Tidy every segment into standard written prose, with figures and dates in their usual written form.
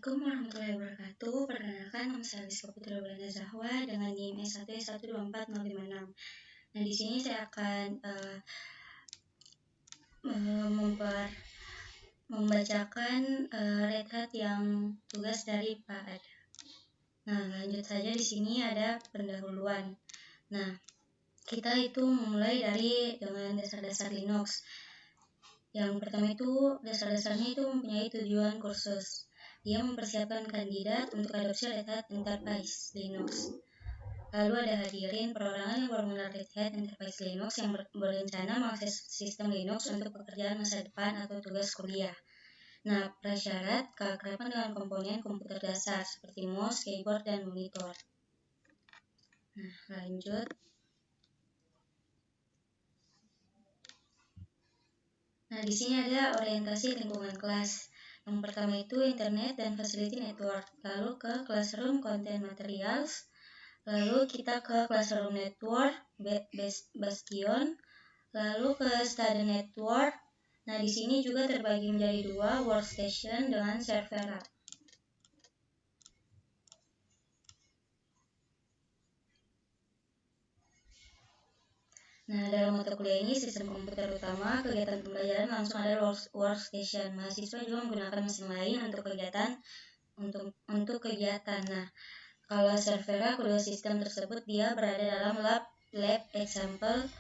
Assalamualaikum warahmatullahi wabarakatuh. Perkenalkan, nama saya Rizka Putri Belanda Zahwa dengan NIM S1S124056. Nah, di sini saya akan membacakan Red Hat yang tugas dari Pak Ada. Nah, lanjut saja. Di sini ada pendahuluan. Nah, kita itu memulai dengan dasar-dasar Linux. Yang pertama itu dasar-dasarnya itu mempunyai tujuan kursus. Dia mempersiapkan kandidat untuk adopsi Red Hat Enterprise Linux. Lalu ada hadirin perorangan yang baru mengenal Red Hat Enterprise Linux yang berencana mengakses sistem Linux untuk pekerjaan masa depan atau tugas kuliah. Nah, prasyarat keakraban dengan komponen komputer dasar seperti mouse, keyboard, dan monitor. Nah, lanjut. Nah, di sini ada orientasi lingkungan kelas. Yang pertama itu Internet dan Facility Network, lalu ke Classroom Content Materials, lalu kita ke Classroom Network, Bastion, lalu ke Study Network. Nah, di sini juga terbagi menjadi dua, Workstation dengan Servera. Nah, dalam mata kuliah ini sistem komputer utama, kegiatan pembelajaran langsung ada workstation. Mahasiswa juga menggunakan mesin lain untuk kegiatan. Nah, kalau Servera, kedua sistem tersebut dia berada dalam lab example.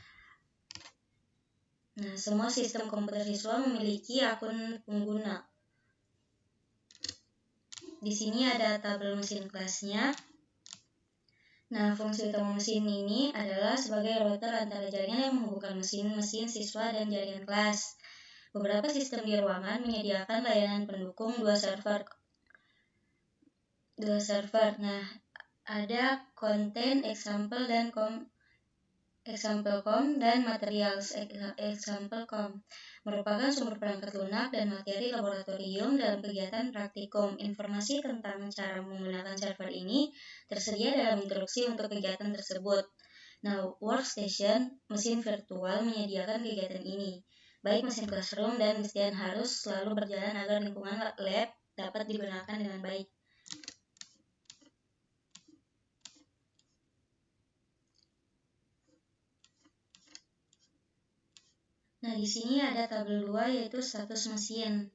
Nah, semua sistem komputer siswa memiliki akun pengguna. Di sini ada tabel mesin kelasnya. Nah, fungsi utama mesin ini adalah sebagai router antara jaringan yang menghubungkan mesin-mesin siswa dan jaringan kelas. Beberapa sistem di ruangan menyediakan layanan pendukung dua server. Nah, ada konten example dan materials example.com merupakan sumber perangkat lunak dan materi laboratorium dalam kegiatan praktikum. Informasi tentang cara menggunakan server ini tersedia dalam instruksi untuk kegiatan tersebut. Nah, workstation, mesin virtual menyediakan kegiatan ini. Baik mesin classroom dan Bastion harus selalu berjalan agar lingkungan lab dapat digunakan dengan baik. Nah, di sini ada tabel 2 yaitu status mesin.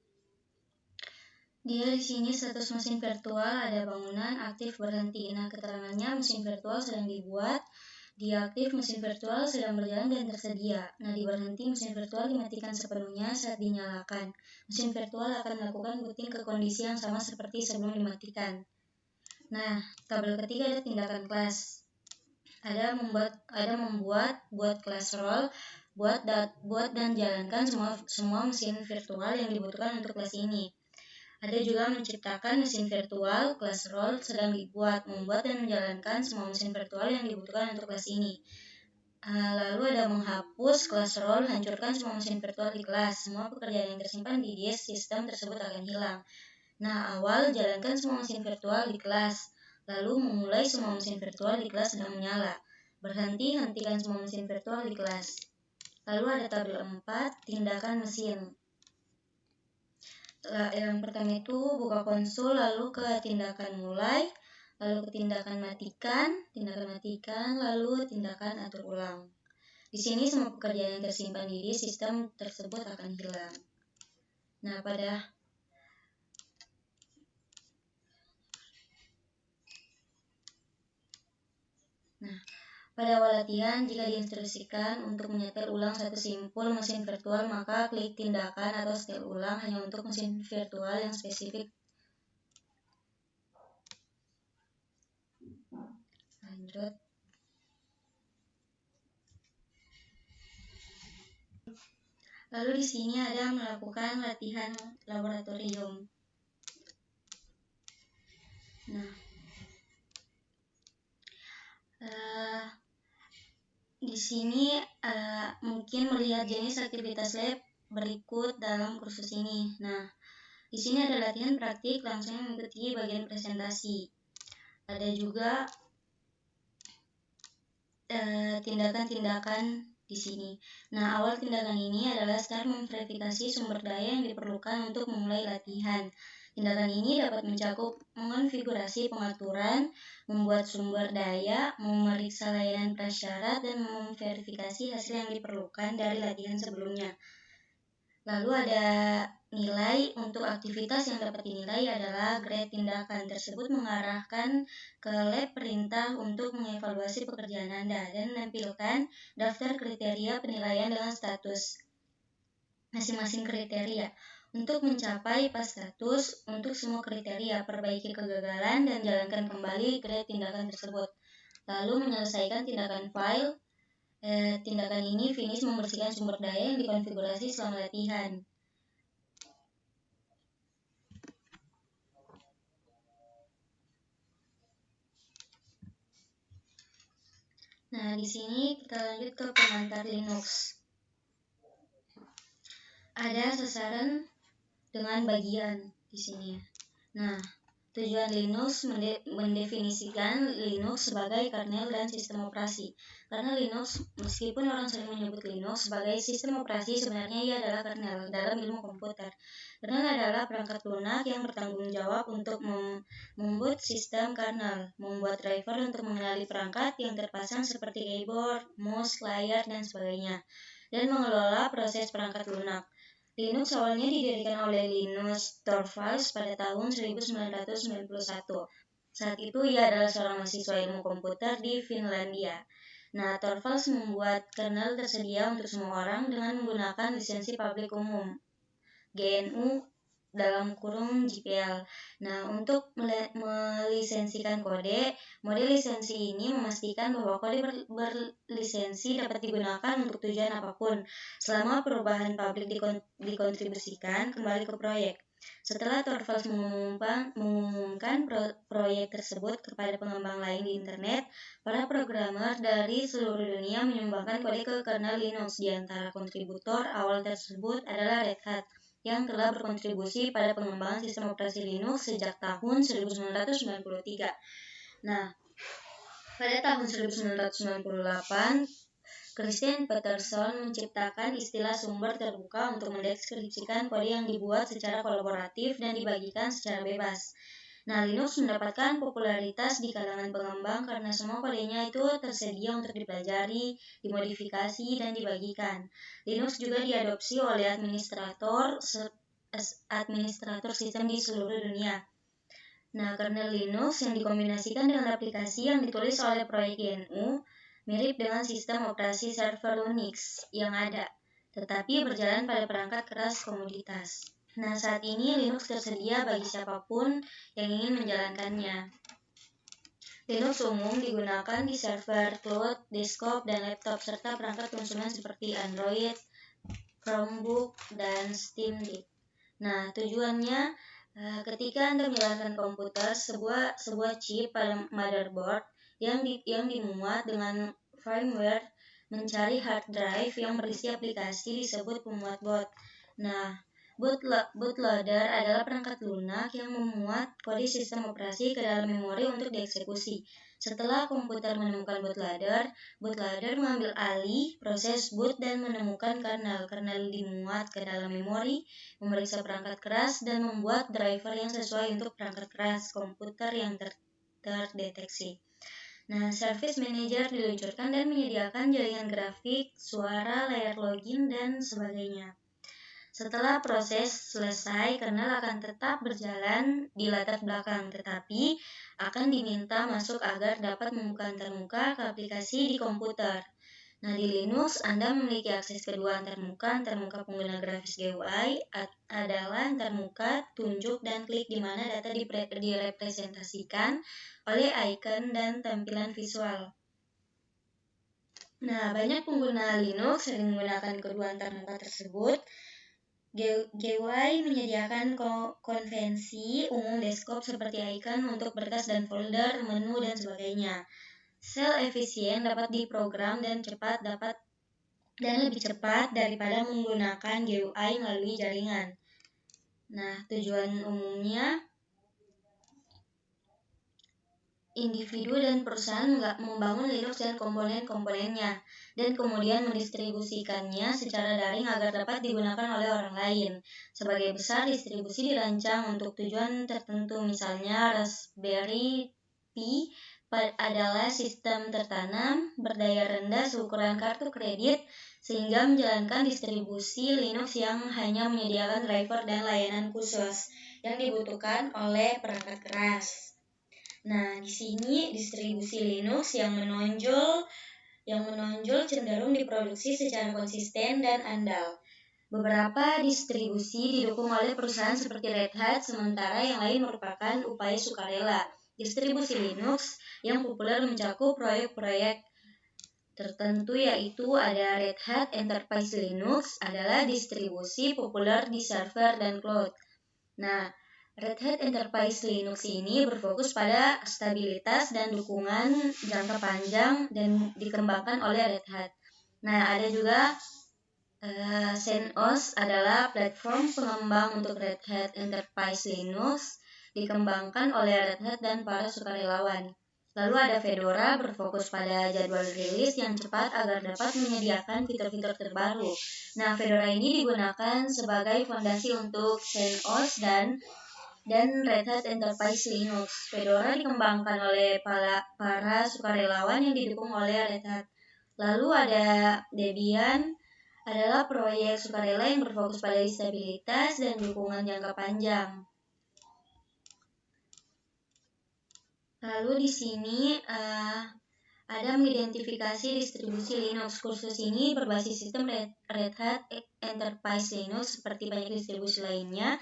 Dia di sini status mesin virtual ada bangunan aktif berhenti. Nah, keterangannya mesin virtual sedang dibuat, dia aktif mesin virtual sedang berjalan dan tersedia. Nah, di berhenti mesin virtual dimatikan sepenuhnya saat dinyalakan. Mesin virtual akan melakukan booting ke kondisi yang sama seperti sebelum dimatikan. Nah, tabel ketiga ada tindakan kelas. Ada buat class role, buat dan jalankan semua mesin virtual yang dibutuhkan untuk kelas ini. Ada juga menciptakan mesin virtual, class role sedang dibuat, membuat dan menjalankan semua mesin virtual yang dibutuhkan untuk kelas ini. Lalu ada menghapus class role, hancurkan semua mesin virtual di kelas. Semua pekerjaan yang tersimpan di disk sistem tersebut akan hilang. Nah, awal jalankan semua mesin virtual di kelas. Lalu memulai semua mesin virtual di kelas sedang menyala. Berhenti, hentikan semua mesin virtual di kelas. Lalu ada tabel 4, tindakan mesin. Yang pertama itu buka konsol, lalu ke tindakan mulai, lalu ke tindakan matikan, lalu tindakan atur ulang. Di sini semua pekerjaan yang tersimpan di sistem tersebut akan hilang. Nah, pada awal latihan, jika diinstruksikan untuk menyetel ulang satu simpul mesin virtual, maka klik tindakan atau setel ulang hanya untuk mesin virtual yang spesifik. Lanjut. Lalu di sini ada melakukan latihan laboratorium. Nah, di sini mungkin melihat jenis aktivitas lab berikut dalam kursus ini. Nah, di sini ada latihan praktik langsung mengikuti bagian presentasi. Ada juga tindakan-tindakan di sini. Nah, awal tindakan ini adalah start memverifikasi sumber daya yang diperlukan untuk memulai latihan. Tindakan ini dapat mencakup mengonfigurasi pengaturan, membuat sumber daya, memeriksa layanan prasyarat, dan memverifikasi hasil yang diperlukan dari latihan sebelumnya. Lalu ada nilai untuk aktivitas yang dapat dinilai adalah grade. Tindakan tersebut mengarahkan ke lab perintah untuk mengevaluasi pekerjaan Anda dan menampilkan daftar kriteria penilaian dengan status masing-masing kriteria. Untuk mencapai pas status untuk semua kriteria, perbaiki kegagalan dan jalankan kembali grade tindakan tersebut. Lalu menyelesaikan tindakan file. Tindakan ini finish membersihkan sumber daya yang dikonfigurasi selama latihan. Nah, di sini kita lanjut ke pengantar Linux. Ada sasaran dengan bagian di sini. Nah, tujuan Linux mendefinisikan Linux sebagai kernel dan sistem operasi. Karena Linux, meskipun orang sering menyebut Linux sebagai sistem operasi, sebenarnya ia adalah kernel dalam ilmu komputer. Kernel adalah perangkat lunak yang bertanggung jawab untuk membuat sistem kernel, membuat driver untuk mengenali perangkat yang terpasang seperti keyboard, mouse, layar, dan sebagainya, dan mengelola proses perangkat lunak. Linux awalnya didirikan oleh Linus Torvalds pada tahun 1991. Saat itu ia adalah seorang mahasiswa ilmu komputer di Finlandia. Nah, Torvalds membuat kernel tersedia untuk semua orang dengan menggunakan lisensi publik umum, GNU dalam kurung GPL. Nah, untuk melisensikan kode, model lisensi ini memastikan bahwa kode berlisensi dapat digunakan untuk tujuan apapun selama perubahan publik dikontribusikan kembali ke proyek. Setelah Torvalds mengumumkan proyek tersebut kepada pengembang lain di internet, para programmer dari seluruh dunia menyumbangkan kode ke kernel Linux. Di antara kontributor awal tersebut adalah Red Hat, yang telah berkontribusi pada pengembangan sistem operasi Linux sejak tahun 1993. Nah, pada tahun 1998, Christian Peterson menciptakan istilah sumber terbuka untuk mendeskripsikan kode yang dibuat secara kolaboratif dan dibagikan secara bebas. Nah, Linux mendapatkan popularitas di kalangan pengembang karena semua kodenya itu tersedia untuk dipelajari, dimodifikasi, dan dibagikan. Linux juga diadopsi oleh administrator sistem di seluruh dunia. Nah, kernel Linux yang dikombinasikan dengan aplikasi yang ditulis oleh proyek GNU mirip dengan sistem operasi server Unix yang ada, tetapi berjalan pada perangkat keras komoditas. Nah, saat ini Linux tersedia bagi siapapun yang ingin menjalankannya. Linux umum digunakan di server, cloud, desktop, dan laptop, serta perangkat konsumen seperti Android, Chromebook, dan Steam Deck. Nah, tujuannya ketika Anda menjalankan komputer, sebuah chip pada motherboard yang dimuat dengan firmware mencari hard drive yang berisi aplikasi disebut pemuat boot. Nah, bootloader adalah perangkat lunak yang memuat kode sistem operasi ke dalam memori untuk dieksekusi. Setelah komputer menemukan bootloader mengambil alih proses boot dan menemukan kernel. Kernel dimuat ke dalam memori, memeriksa perangkat keras, dan membuat driver yang sesuai untuk perangkat keras komputer yang terdeteksi. Nah, Service Manager diluncurkan dan menyediakan jaringan grafik, suara, layar login, dan sebagainya. Setelah proses selesai, kernel akan tetap berjalan di latar belakang, tetapi akan diminta masuk agar dapat membuka antarmuka ke aplikasi di komputer. Nah, di Linux, Anda memiliki akses kedua antarmuka. Antarmuka pengguna grafis GUI adalah antarmuka, tunjuk, dan klik di mana data direpresentasikan oleh icon dan tampilan visual. Nah, banyak pengguna Linux sering menggunakan kedua antarmuka tersebut. GUI menyediakan konvensi umum desktop seperti icon untuk berkas dan folder, menu, dan sebagainya. Sel efisien dapat diprogram dan lebih cepat daripada menggunakan GUI melalui jaringan. Nah, tujuan umumnya individu dan perusahaan membangun Linux dan komponen-komponennya, dan kemudian mendistribusikannya secara daring agar dapat digunakan oleh orang lain. Sebagai besar, distribusi dirancang untuk tujuan tertentu, misalnya Raspberry Pi adalah sistem tertanam berdaya rendah seukuran kartu kredit, sehingga menjalankan distribusi Linux yang hanya menyediakan driver dan layanan khusus yang dibutuhkan oleh perangkat keras. Nah, di sini distribusi Linux yang menonjol cenderung diproduksi secara konsisten dan andal. Beberapa distribusi didukung oleh perusahaan seperti Red Hat, sementara yang lain merupakan upaya sukarela. Distribusi Linux yang populer mencakup proyek-proyek tertentu, yaitu ada Red Hat Enterprise Linux adalah distribusi populer di server dan cloud. Nah, Red Hat Enterprise Linux ini berfokus pada stabilitas dan dukungan jangka panjang dan dikembangkan oleh Red Hat. Nah, ada juga CentOS adalah platform pengembang untuk Red Hat Enterprise Linux, dikembangkan oleh Red Hat dan para sukarelawan. Lalu ada Fedora, berfokus pada jadwal rilis yang cepat agar dapat menyediakan fitur-fitur terbaru. Nah, Fedora ini digunakan sebagai fondasi untuk CentOS dan Red Hat Enterprise Linux. Fedora dikembangkan oleh para sukarelawan yang didukung oleh Red Hat. Lalu ada Debian, adalah proyek sukarela yang berfokus pada stabilitas dan dukungan jangka panjang. Lalu di sini ada mengidentifikasi distribusi Linux. Kursus ini berbasis sistem Red Hat Enterprise Linux seperti banyak distribusi lainnya.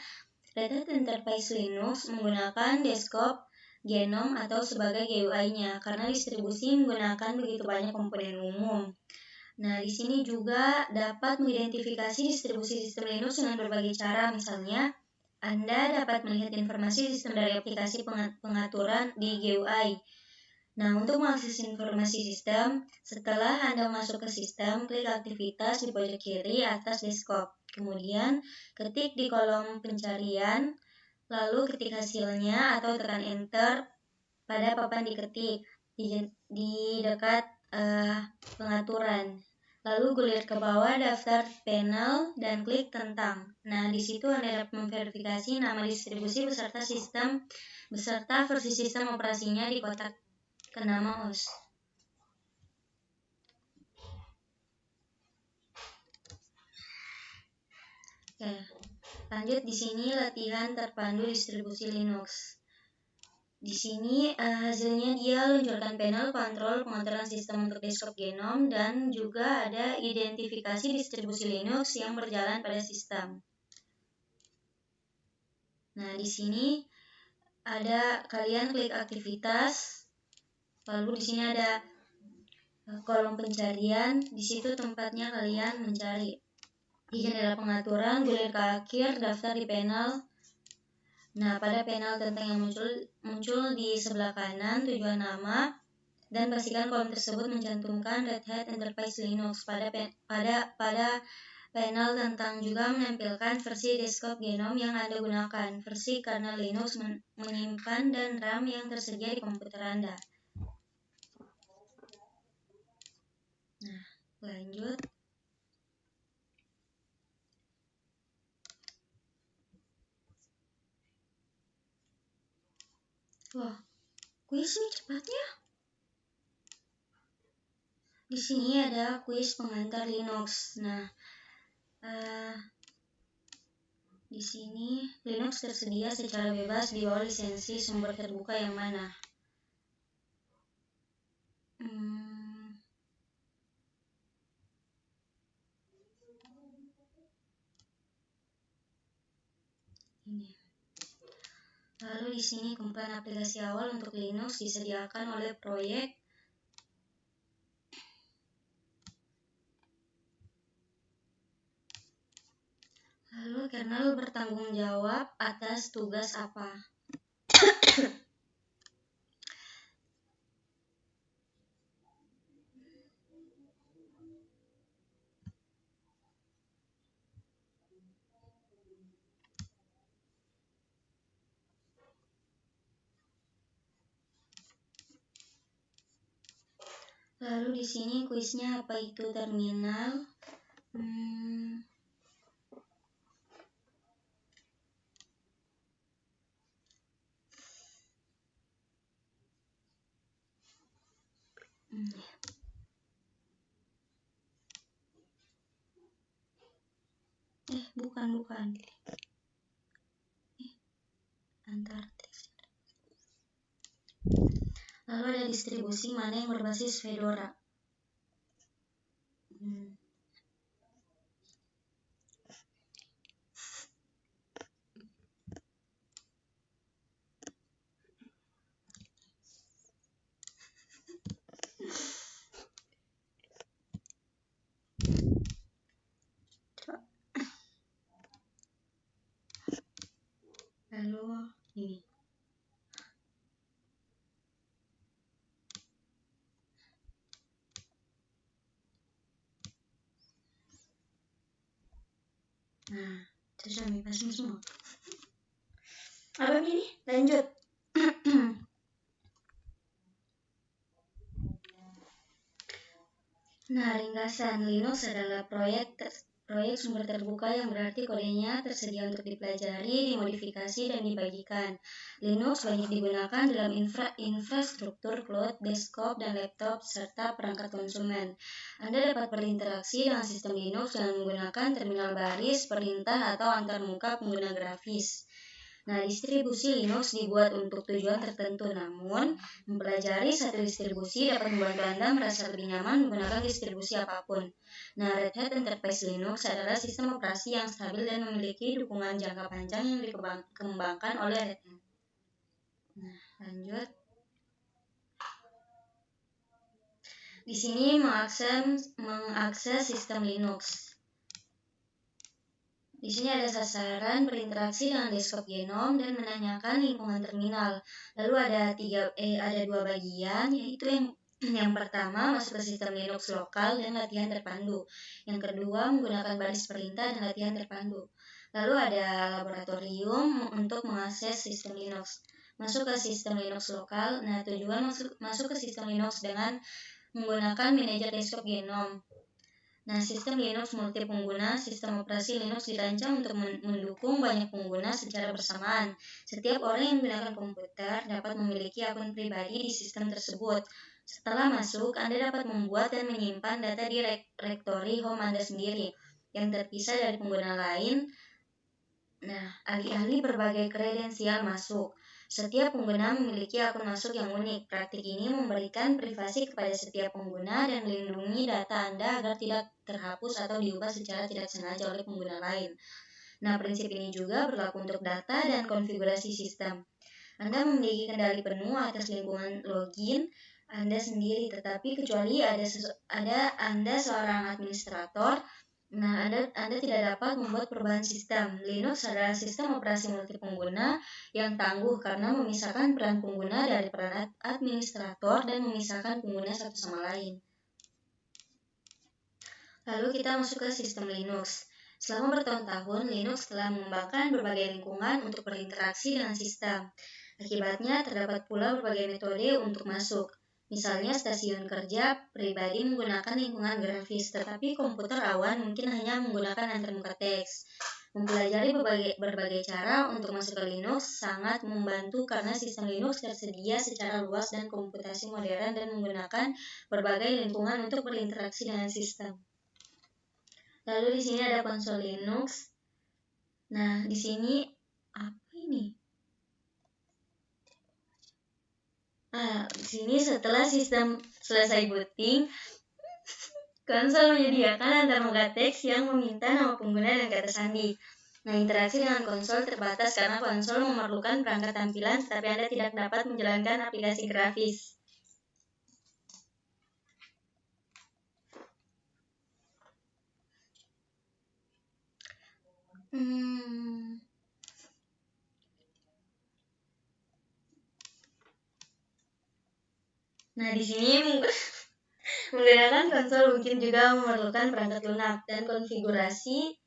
Red Hat Enterprise Linux menggunakan desktop GNOME atau sebagai GUI-nya karena distribusi menggunakan begitu banyak komponen umum. Nah, di sini juga dapat mengidentifikasi distribusi sistem Linux dengan berbagai cara. Misalnya, Anda dapat melihat informasi sistem dari aplikasi pengaturan di GUI. Nah, untuk mengakses informasi sistem, setelah Anda masuk ke sistem, klik aktivitas di pojok kiri atas desktop. Kemudian, ketik di kolom pencarian, lalu ketik hasilnya atau tekan enter pada papan diketik di dekat pengaturan. Lalu gulir ke bawah daftar panel dan klik tentang. Nah, di situ Anda dapat memverifikasi nama distribusi beserta versi sistem operasinya di kotak ke nama OS. Oke, lanjut di sini latihan terpandu distribusi Linux. Di sini hasilnya dia luncurkan panel kontrol pengaturan sistem untuk desktop GNOME dan juga ada identifikasi distribusi Linux yang berjalan pada sistem. Nah, di sini ada kalian klik aktivitas, lalu di sini ada kolom pencarian, di situ tempatnya kalian mencari. Di jendela pengaturan, gulir ke akhir, daftar di panel. Nah, pada panel tentang yang muncul di sebelah kanan tujuan nama dan pastikan kolom tersebut mencantumkan Red Hat Enterprise Linux. Pada panel tentang juga menampilkan versi desktop GNOME yang Anda gunakan, versi kernel Linux menyimpan dan RAM yang tersedia di komputer Anda. Nah, lanjut. Wah, kuis nih cepatnya. Di sini ada kuis pengantar Linux. Nah, di sini Linux tersedia secara bebas di bawah lisensi sumber terbuka yang mana? Ini. Lalu di sini komponen aplikasi awal untuk Linux disediakan oleh proyek Lalu kernel bertanggung jawab atas tugas apa? Lalu di sini kuisnya apa itu terminal. Bukan. Antar teks. Lalu ada distribusi mana yang berbasis Fedora. Lalu ini. Nah, itu sudah pasang semua. Apa ini? Lanjut. Nah, ringkasan Linux adalah proyek sumber terbuka yang berarti kodenya tersedia untuk dipelajari, dimodifikasi, dan dibagikan. Linux banyak digunakan dalam infrastruktur cloud, desktop, dan laptop, serta perangkat konsumen. Anda dapat berinteraksi dengan sistem Linux dengan menggunakan terminal baris, perintah, atau antarmuka pengguna grafis. Nah, distribusi Linux dibuat untuk tujuan tertentu, namun mempelajari satu distribusi dapat membantu Anda merasa lebih nyaman menggunakan distribusi apapun. Nah, Red Hat Enterprise Linux adalah sistem operasi yang stabil dan memiliki dukungan jangka panjang yang dikembangkan oleh Red Hat. Nah, lanjut. Di sini mengakses sistem Linux. Di sini ada sasaran berinteraksi dengan desktop Genome dan menanyakan lingkungan terminal. Lalu ada dua bagian, yaitu yang pertama masuk ke sistem Linux lokal dan latihan terpandu. Yang kedua menggunakan baris perintah dan latihan terpandu. Lalu ada laboratorium untuk mengakses sistem Linux. Masuk ke sistem Linux lokal. Nah, tujuan masuk ke sistem Linux dengan menggunakan manajer desktop Genome. Nah, sistem Linux multipengguna, sistem operasi Linux dirancang untuk mendukung banyak pengguna secara bersamaan. Setiap orang yang menggunakan komputer dapat memiliki akun pribadi di sistem tersebut. Setelah masuk, Anda dapat membuat dan menyimpan data di rektori home Anda sendiri, yang terpisah dari pengguna lain. Nah, alih-alih berbagai kredensial masuk. Setiap pengguna memiliki akun masuk yang unik. Praktik ini memberikan privasi kepada setiap pengguna dan melindungi data Anda agar tidak terhapus atau diubah secara tidak sengaja oleh pengguna lain. Nah, prinsip ini juga berlaku untuk data dan konfigurasi sistem. Anda memiliki kendali penuh atas lingkungan login Anda sendiri, tetapi kecuali ada Anda seorang administrator, nah, Anda tidak dapat membuat perubahan sistem. Linux adalah sistem operasi multipengguna yang tangguh karena memisahkan peran pengguna dari peran administrator dan memisahkan pengguna satu sama lain. Lalu kita masuk ke sistem Linux. Selama bertahun-tahun, Linux telah mengembangkan berbagai lingkungan untuk berinteraksi dengan sistem. Akibatnya, terdapat pula berbagai metode untuk masuk. Misalnya stasiun kerja pribadi menggunakan lingkungan grafis, tetapi komputer awan mungkin hanya menggunakan antarmuka teks. Mempelajari berbagai cara untuk masuk ke Linux sangat membantu karena sistem Linux tersedia secara luas dan komputasi modern dan menggunakan berbagai lingkungan untuk berinteraksi dengan sistem. Lalu di sini ada konsol Linux. Nah, di sini apa ini? Di sini setelah sistem selesai booting, konsol menyediakan antarmuka teks yang meminta nama pengguna dan kata sandi. Nah, interaksi dengan konsol terbatas karena konsol memerlukan perangkat tampilan, tetapi Anda tidak dapat menjalankan aplikasi grafis. Nah, di sini menggunakan konsol mungkin juga memerlukan perangkat lunak dan konfigurasi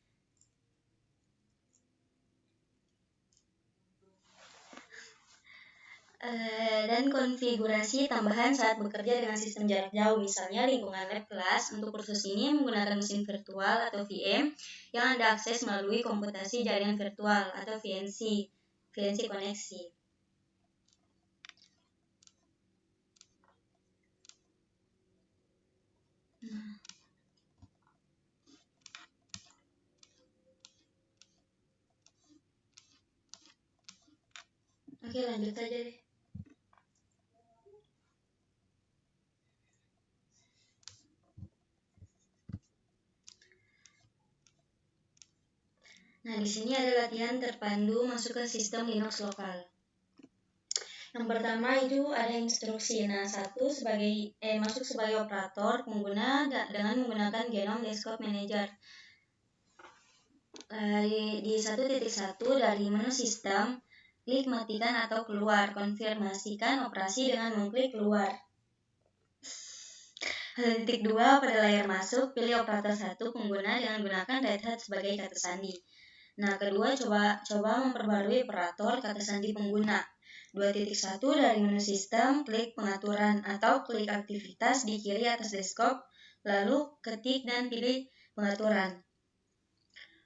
dan konfigurasi tambahan saat bekerja dengan sistem jarak jauh, misalnya lingkungan lab kelas. Untuk kursus ini menggunakan mesin virtual atau VM yang Anda akses melalui komputasi jaringan virtual atau VNC koneksi. Oke, lanjut aja deh. Nah, di sini ada latihan terpandu masuk ke sistem Linux lokal. Yang pertama itu ada instruksi. Nah, masuk sebagai operator pengguna dengan menggunakan Genome Desktop Manager. Di 1.1 dari menu sistem, klik matikan atau keluar. Konfirmasikan operasi dengan mengklik keluar. 1.2 pada layar masuk, pilih operator 1 pengguna dengan gunakan Red Hat sebagai kata sandi. Nah, kedua, coba memperbarui operator kata sandi pengguna. 2.1 dari menu sistem, klik pengaturan atau klik aktivitas di kiri atas desktop, lalu ketik dan pilih pengaturan.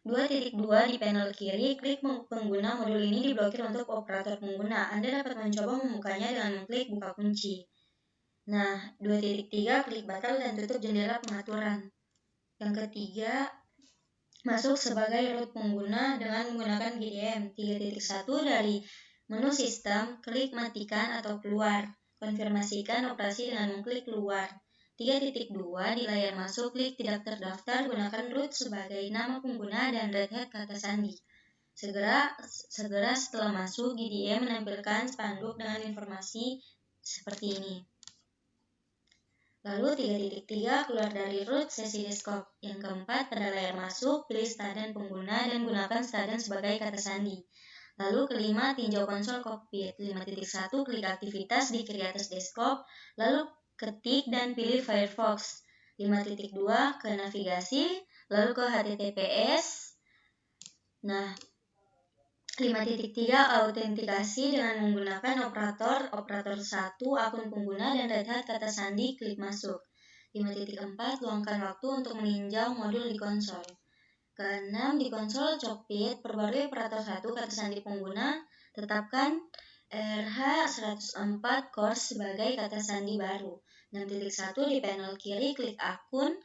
2.2 di panel kiri, klik pengguna modul ini diblokir untuk operator pengguna. Anda dapat mencoba membukanya dengan mengklik buka kunci. Nah, 2.3 klik batal dan tutup jendela pengaturan. Yang ketiga, masuk sebagai root pengguna dengan menggunakan GDM. 3.1 dari menu sistem, klik matikan atau keluar. Konfirmasikan operasi dengan mengklik keluar. 3.2 di layar masuk, klik tidak terdaftar, gunakan root sebagai nama pengguna dan Red Hat kata sandi. Segera setelah masuk, GDM menampilkan spanduk dengan informasi seperti ini. Lalu 3.3 keluar dari root sesi desktop. Yang keempat, pada layar masuk, pilih staden pengguna dan gunakan staden sebagai kata sandi. Lalu kelima, tinjau konsol cockpit. 5.1 klik aktivitas di kiri atas desktop, lalu ketik dan pilih Firefox. 5.2 ke navigasi, lalu ke HTTPS. Nah, 5.3 autentikasi dengan menggunakan operator 1 akun pengguna dan Red Hat kata sandi, klik masuk. 5.4 luangkan waktu untuk meninjau modul di konsol. Ke-6 di konsol cockpit, perbarui operator 1 kata sandi pengguna, tetapkan RH104 course sebagai kata sandi baru. 6.1 di panel kiri, klik akun.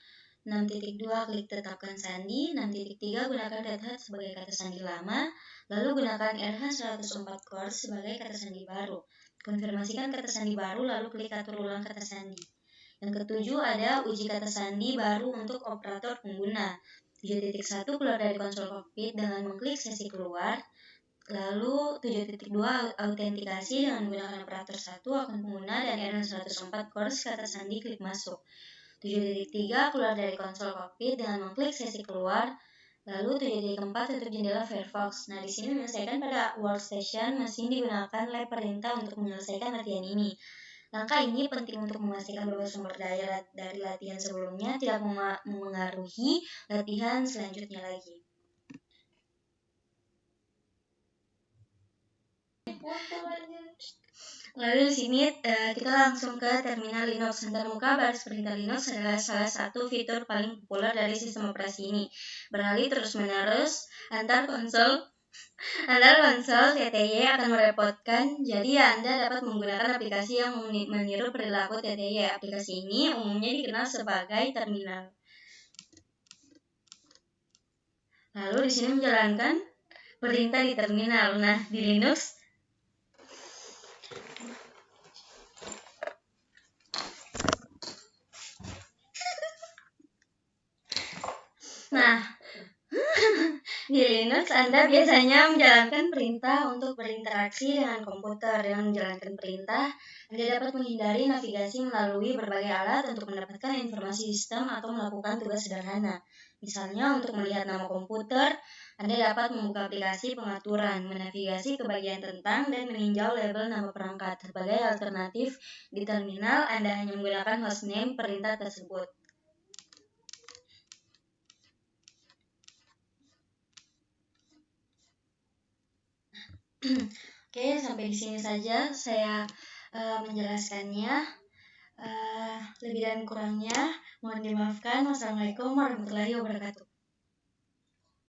6.2 klik tetapkan sandi. 6.3 gunakan Red Hat sebagai kata sandi lama, lalu gunakan RH104 course sebagai kata sandi baru. Konfirmasikan kata sandi baru, lalu klik atur ulang kata sandi. Yang ketujuh ada uji kata sandi baru untuk operator pengguna. 7.1 keluar dari konsol cockpit dengan mengklik sesi keluar. Lalu 7.2 autentikasi dengan menggunakan operator 1 akun pengguna dan RH104 course kata sandi, klik masuk. 7.3 keluar dari konsol cockpit dengan mengklik sesi keluar. Lalu 7.4 tutup jendela Firefox. Nah, di sini menyelesaikan pada workstation mesin digunakan lab perintah untuk menyelesaikan latihan ini. Langkah ini penting untuk memastikan bahwa sumber daya dari latihan sebelumnya tidak memengaruhi latihan selanjutnya lagi. Lalu di sini kita langsung ke terminal Linux. Antarmuka baris perintah Linux adalah salah satu fitur paling populer dari sistem operasi ini. Beralih terus-menerus antar konsol TTY akan merepotkan, jadi Anda dapat menggunakan aplikasi yang meniru perilaku TTY. Aplikasi ini umumnya dikenal sebagai terminal. Lalu di sini menjalankan perintah di terminal. Nah, di Linux di Linux Anda biasanya menjalankan perintah untuk berinteraksi dengan komputer. Dengan menjalankan perintah, Anda dapat menghindari navigasi melalui berbagai alat untuk mendapatkan informasi sistem atau melakukan tugas sederhana. Misalnya untuk melihat nama komputer, Anda dapat membuka aplikasi pengaturan, menavigasi ke bagian tentang, dan meninjau label nama perangkat. Sebagai alternatif, di terminal Anda hanya menggunakan hostname perintah tersebut. Oke, sampai di sini saja saya menjelaskannya. Lebih dan kurangnya mohon dimaafkan. Wassalamualaikum warahmatullahi wabarakatuh.